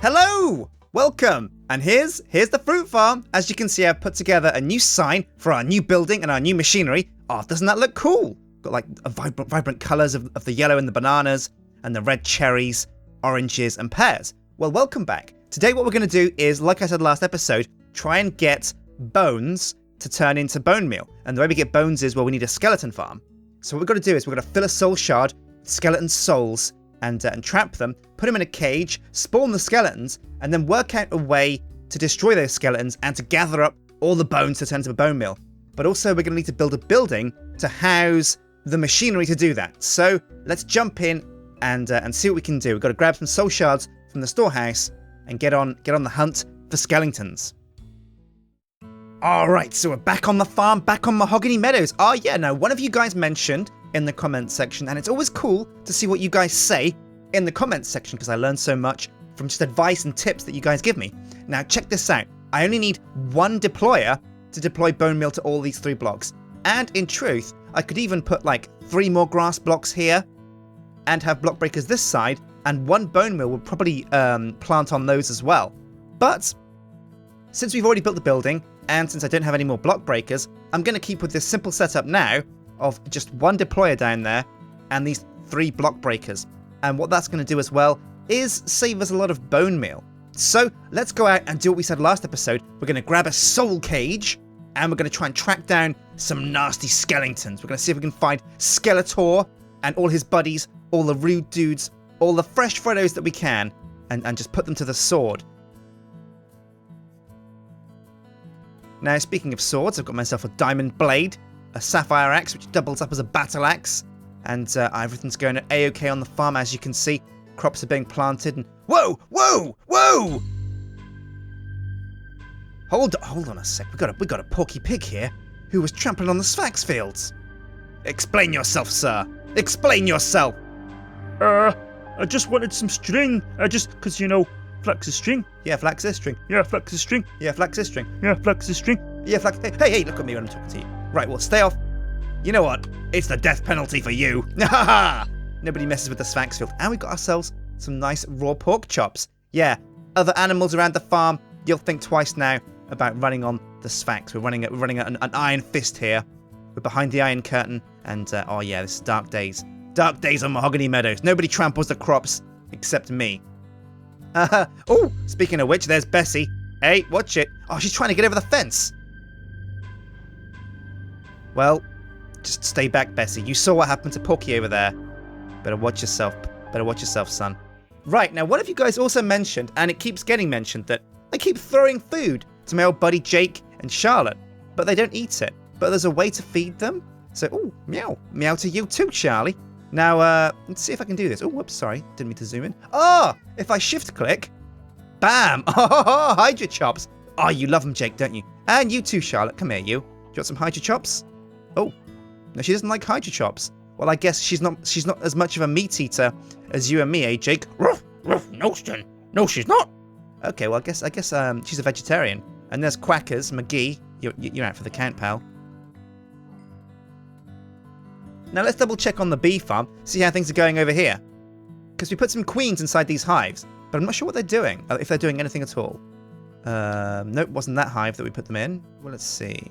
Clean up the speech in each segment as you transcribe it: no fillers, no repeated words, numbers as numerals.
Hello! Welcome! And here's the fruit farm. As you can see, I've put together a new sign for our new building and our new machinery. Oh, doesn't that look cool? Got like a vibrant colours of the yellow in the bananas and the red cherries, oranges and pears. Well, welcome back. Today what we're going to do is, like I said last episode, try and get bones to turn into bone meal. And the way we get bones is, well, we need a skeleton farm. So what we've got to do is we're going to fill a soul shard with skeleton souls and trap them, put them in a cage, spawn the skeletons, and then work out a way to destroy those skeletons and to gather up all the bones to turn into a bone meal. But also we're going to need to build a building to house the machinery to do that. So let's jump in and see what we can do. We've got to grab some soul shards from the storehouse and get on the hunt for skeletons. Alright, so we're back on the farm, back on Mahogany Meadows. Oh yeah, now one of you guys mentioned in the comments section, and it's always cool to see what you guys say in the comments section because I learn so much from just advice and tips that you guys give me. Now check this out. I only need one deployer to deploy bone meal to all these 3 blocks. And in truth, I could even put like 3 more grass blocks here and have block breakers this side, and 1 bone meal would probably plant on those as well. But since we've already built the building, and since I don't have any more block breakers, I'm going to keep with this simple setup now of just 1 deployer down there and these 3 block breakers. And what that's going to do as well is save us a lot of bone meal. So let's go out and do what we said last episode. We're going to grab a soul cage and we're going to try and track down some nasty skeletons. We're going to see if we can find Skeletor and all his buddies, all the rude dudes, all the fresh Freddos that we can, and just put them to the sword. Now, speaking of swords, I've got myself a diamond blade, a sapphire axe, which doubles up as a battle axe, and everything's going a-okay on the farm, as you can see. Crops are being planted, and whoa! Hold on a sec. We got a porky pig here who was trampling on the Sphax fields. Explain yourself, sir. Explain yourself. I just wanted some string. Because, flax is string. Yeah, flax is string. Yeah, flax is string. Yeah, flax is string. Yeah, flax is string. Yeah, flax. Hey, look at me when I'm talking to you. Right, well, stay off. You know what? It's the death penalty for you. Nobody messes with the Sphax field. And we got ourselves some nice raw pork chops. Yeah, other animals around the farm, you'll think twice now about running on the Sphax. We're running an iron fist here. We're behind the iron curtain. And, oh yeah, this is dark days. Dark days on Mahogany Meadows. Nobody tramples the crops except me. Oh, speaking of which, there's Bessie. Hey, watch it. Oh, she's trying to get over the fence. Well, just stay back, Bessie. You saw what happened to Porky over there. Better watch yourself. Better watch yourself, son. Right, now one of you guys also mentioned, and it keeps getting mentioned, that I keep throwing food to my old buddy Jake and Charlotte, but they don't eat it. But there's a way to feed them. So, ooh, meow. Meow to you too, Charlie. Now, let's see if I can do this. Oh, whoops, sorry. Didn't mean to zoom in. Oh, if I shift click, bam. Oh, Hydra Chops. Oh, you love them, Jake, don't you? And you too, Charlotte. Come here, you. Do you want some Hydra Chops? Oh, no, she doesn't like Hydra Chops. Well, I guess she's not as much of a meat eater as you and me, eh, Jake? Ruff, ruff, no, Sjin. No, she's not. Okay, well, I guess she's a vegetarian. And there's Quackers, McGee. You're out for the count, pal. Now let's double check on the bee farm, see how things are going over here. Because we put some queens inside these hives, but I'm not sure what they're doing, if they're doing anything at all. Nope, wasn't that hive that we put them in. Well, let's see.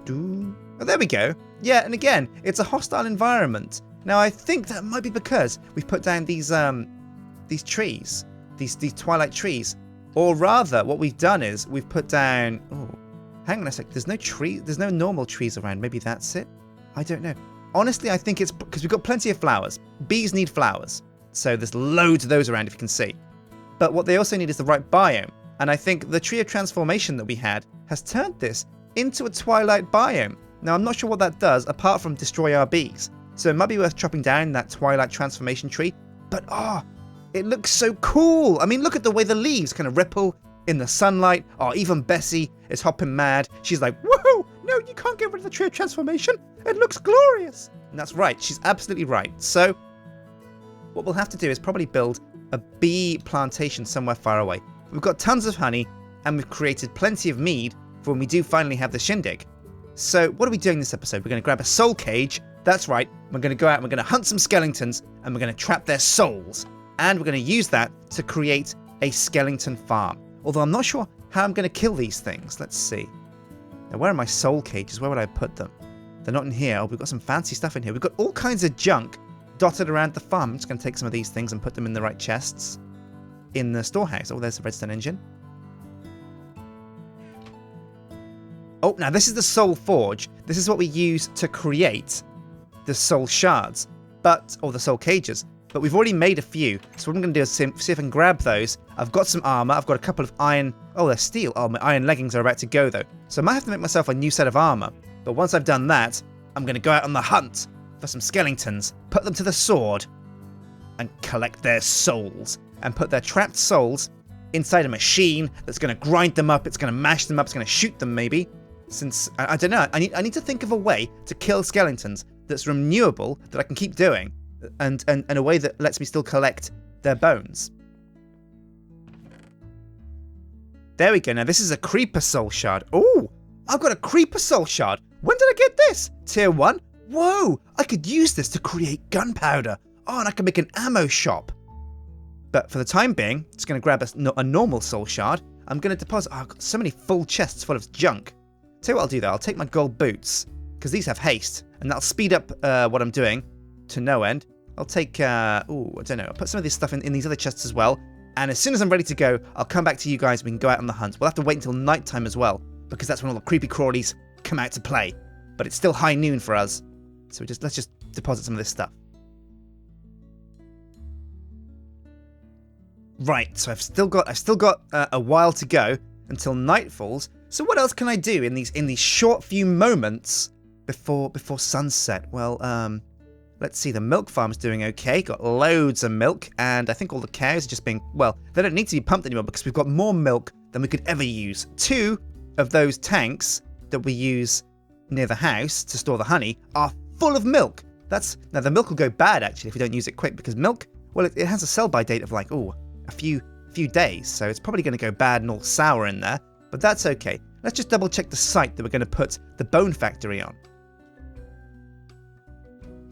Oh, there we go. Yeah, and again, it's a hostile environment. Now I think that might be because we've put down these trees, these twilight trees. Or rather, what we've done is we've put down... Oh, hang on a sec. There's no normal trees around. Maybe that's it? I don't know. Honestly, I think it's because we've got plenty of flowers. Bees need flowers. So there's loads of those around, if you can see. But what they also need is the right biome. And I think the tree of transformation that we had has turned this into a twilight biome. Now, I'm not sure what that does, apart from destroy our bees. So it might be worth chopping down that twilight transformation tree. But, it looks so cool. I mean, look at the way the leaves kind of ripple in the sunlight. Oh, even Bessie is hopping mad. She's like, woohoo! No, you can't get rid of the tree of transformation. It looks glorious. And that's right. She's absolutely right. So what we'll have to do is probably build a bee plantation somewhere far away. We've got tons of honey and we've created plenty of mead for when we do finally have the shindig. So what are we doing this episode? We're going to grab a soul cage. That's right. We're going to go out and we're going to hunt some skeletons and we're going to trap their souls. And we're going to use that to create a skeleton farm. Although I'm not sure how I'm going to kill these things. Let's see. Now, where are my soul cages? Where would I put them? They're not in here. Oh, we've got some fancy stuff in here. We've got all kinds of junk dotted around the farm. I'm just going to take some of these things and put them in the right chests in the storehouse. Oh, there's a redstone engine. Oh, now this is the soul forge. This is what we use to create the soul shards, or the soul cages. But we've already made a few. So what I'm going to do is see if I can grab those. I've got some armor. I've got a couple of iron. Oh, they're steel. Oh, my iron leggings are about to go though. So I might have to make myself a new set of armor. But once I've done that, I'm going to go out on the hunt for some skeletons, put them to the sword, and collect their souls. And put their trapped souls inside a machine that's going to grind them up. It's going to mash them up. It's going to shoot them maybe. Since, I don't know, I need to think of a way to kill skeletons that's renewable, that I can keep doing, and a way that lets me still collect their bones. There we go. Now this is a creeper soul shard. Oh, I've got a creeper soul shard. When did I get this? Tier 1? Whoa, I could use this to create gunpowder. Oh, and I can make an ammo shop. But for the time being, just going to grab a normal soul shard. I'm going to deposit... Oh, I've got so many full chests full of junk. Tell you what I'll do though, I'll take my gold boots, because these have haste, and that'll speed up what I'm doing to no end. I'll take, I don't know, I'll put some of this stuff in these other chests as well, and as soon as I'm ready to go, I'll come back to you guys and we can go out on the hunt. We'll have to wait until nighttime as well, because that's when all the creepy crawlies come out to play. But it's still high noon for us, so let's just deposit some of this stuff. Right, so I've still got a while to go until night falls. So what else can I do in these short few moments before sunset? Well, let's see. The milk farm's doing okay. Got loads of milk, and I think all the cows are just being, well, they don't need to be pumped anymore because we've got more milk than we could ever use. 2 of those tanks that we use near the house to store the honey are full of milk. Now the milk will go bad actually if we don't use it quick, because milk, well, it has a sell-by date of like, a few days, so it's probably going to go bad and all sour in there. But that's okay. Let's just double check the site that we're going to put the bone factory on.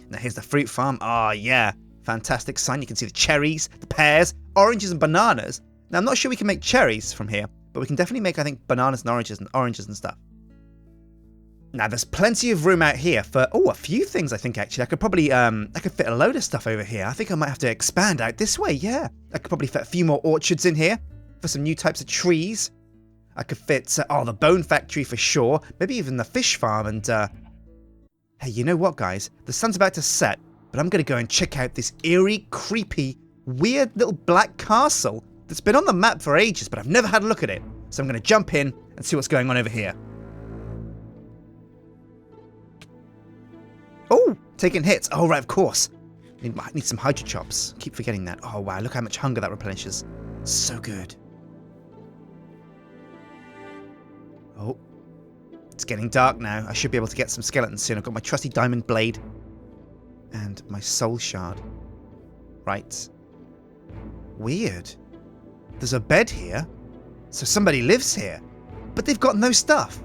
Now here's the fruit farm. Oh yeah, fantastic sign. You can see the cherries, the pears, oranges and bananas. Now I'm not sure we can make cherries from here, but we can definitely make, I think, bananas and oranges and stuff. Now there's plenty of room out here for, a few things I think actually. I could probably, I could fit a load of stuff over here. I think I might have to expand out this way, yeah. I could probably fit a few more orchards in here for some new types of trees. I could fit, the bone factory for sure. Maybe even the fish farm and, hey, you know what, guys? The sun's about to set, but I'm going to go and check out this eerie, creepy, weird little black castle that's been on the map for ages, but I've never had a look at it. So I'm going to jump in and see what's going on over here. Oh, taking hits. Oh, right, of course. I need some hydro chops. Keep forgetting that. Oh, wow, look how much hunger that replenishes. So good. Oh, it's getting dark now. I should be able to get some skeletons soon. I've got my trusty diamond blade and my soul shard. Right. Weird. There's a bed here, so somebody lives here, but they've got no stuff.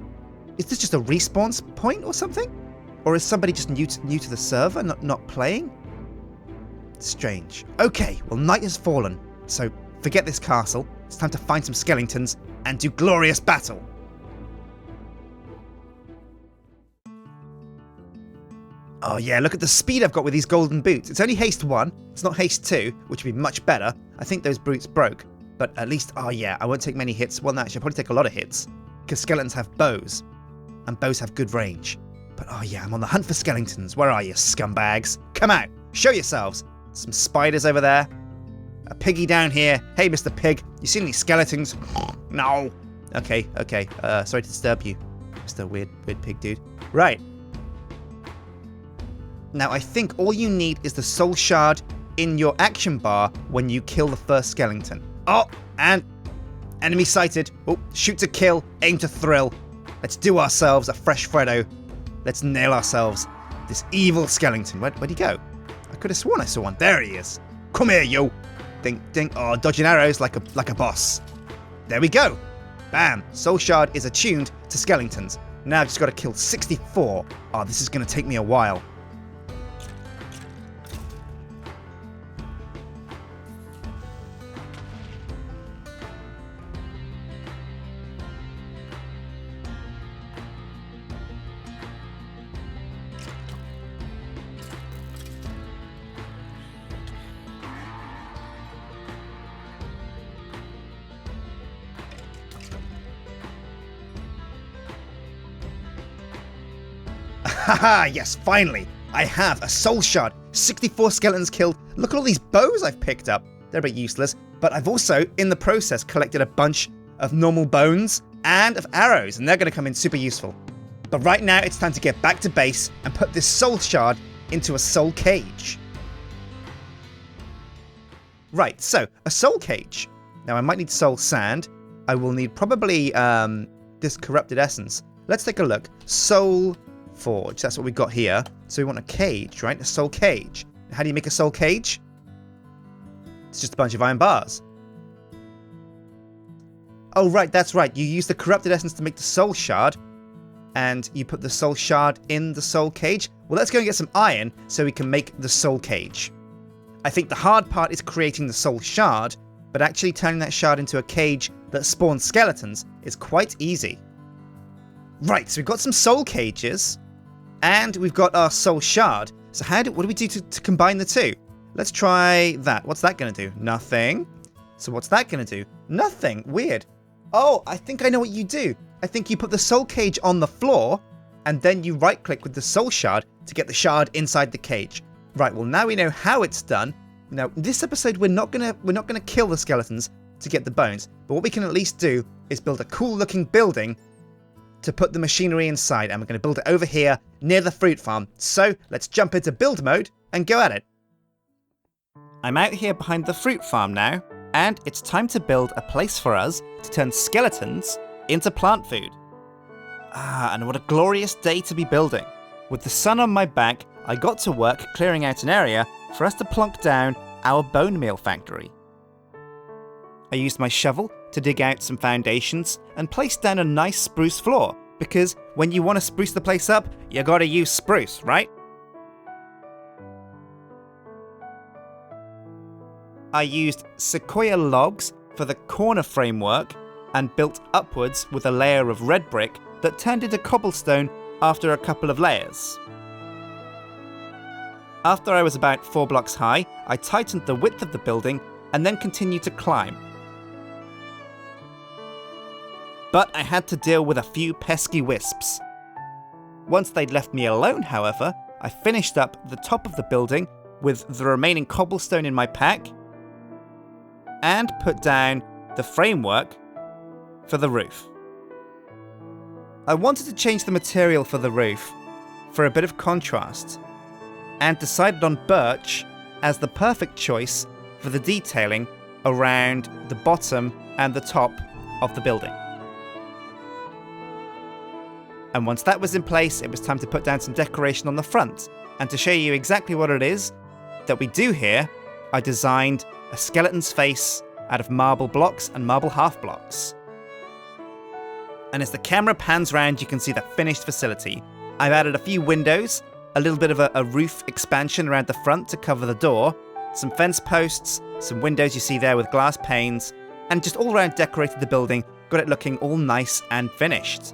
Is this just a respawn point or something? Or is somebody just new to the server, not playing? Strange. Okay, well, night has fallen, so forget this castle. It's time to find some skeletons and do glorious battle. Oh yeah, look at the speed I've got with these golden boots. It's only haste 1, it's not haste 2, which would be much better. I think those boots broke, but at least, oh yeah, I won't take many hits. Well, actually, I'll probably take a lot of hits, because skeletons have bows, and bows have good range. But oh yeah, I'm on the hunt for skeletons. Where are you, scumbags? Come out, show yourselves. Some spiders over there. A piggy down here. Hey, Mr. Pig, you seen any skeletons? No. Okay. Sorry to disturb you, Mr. Weird Pig Dude. Right. Now, I think all you need is the soul shard in your action bar when you kill the first skeleton. Oh, and enemy sighted. Oh, shoot to kill, aim to thrill. Let's do ourselves a fresh Freddo. Let's nail ourselves this evil skeleton. Where'd he go? I could have sworn I saw one. There he is. Come here, yo. Ding, ding. Oh, dodging arrows like a boss. There we go. Bam. Soul shard is attuned to skeletons. Now I've just got to kill 64. Oh, this is going to take me a while. Haha, yes, finally! I have a soul shard. 64 skeletons killed. Look at all these bows I've picked up. They're a bit useless, but I've also, in the process, collected a bunch of normal bones and of arrows, and they're going to come in super useful. But right now, it's time to get back to base and put this soul shard into a soul cage. Right, so, a soul cage. Now, I might need soul sand. I will need probably this corrupted essence. Let's take a look. Soul forge, that's what we've got here. So we want a cage, right? A soul cage. How do you make a soul cage? It's just a bunch of iron bars. Oh, right, that's right. You use the corrupted essence to make the soul shard, and you put the soul shard in the soul cage. Well, let's go and get some iron so we can make the soul cage. I think the hard part is creating the soul shard, but actually turning that shard into a cage that spawns skeletons is quite easy. Right, so we've got some soul cages, and we've got our soul shard. So what do we do to combine the two? Let's try that. What's that going to do? Nothing. So what's that going to do? Nothing. Weird. Oh, I think I know what you do. I think you put the soul cage on the floor, and then you right-click with the soul shard to get the shard inside the cage. Right, well now we know how it's done. Now, in this episode, we're not gonna kill the skeletons to get the bones, but what we can at least do is build a cool-looking building to put the machinery inside, and we're going to build it over here near the fruit farm. So let's jump into build mode and go at it. I'm out here behind the fruit farm now, and it's time to build a place for us to turn skeletons into plant food. And what a glorious day to be building. With the sun on my back, I got to work clearing out an area for us to plonk down our bone meal factory. I used my shovel to dig out some foundations and place down a nice spruce floor, because when you want to spruce the place up, you gotta use spruce, right? I used sequoia logs for the corner framework and built upwards with a layer of red brick that turned into cobblestone after a couple of layers. After I was about 4 blocks high, I tightened the width of the building and then continued to climb. But I had to deal with a few pesky wisps. Once they'd left me alone, however, I finished up the top of the building with the remaining cobblestone in my pack and put down the framework for the roof. I wanted to change the material for the roof for a bit of contrast, and decided on birch as the perfect choice for the detailing around the bottom and the top of the building. And once that was in place, it was time to put down some decoration on the front. And to show you exactly what it is that we do here, I designed a skeleton's face out of marble blocks and marble half blocks. And as the camera pans round, you can see the finished facility. I've added a few windows, a little bit of a roof expansion around the front to cover the door, some fence posts, some windows you see there with glass panes, and just all around decorated the building, got it looking all nice and finished.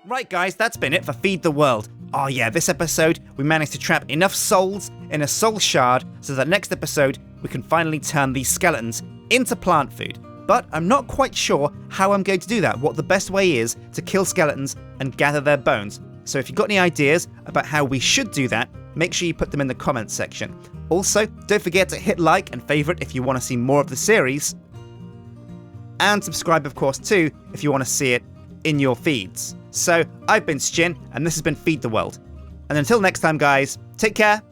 Right guys, that's been it for Feed the World. Oh yeah, this episode we managed to trap enough souls in a soul shard so that next episode we can finally turn these skeletons into plant food. But I'm not quite sure how I'm going to do that, what the best way is to kill skeletons and gather their bones. So if you've got any ideas about how we should do that, make sure you put them in the comments section. Also, don't forget to hit like and favourite if you want to see more of the series. And subscribe of course too if you want to see it in your feeds. So, I've been Sjin, and this has been Feed the World. And until next time guys, take care,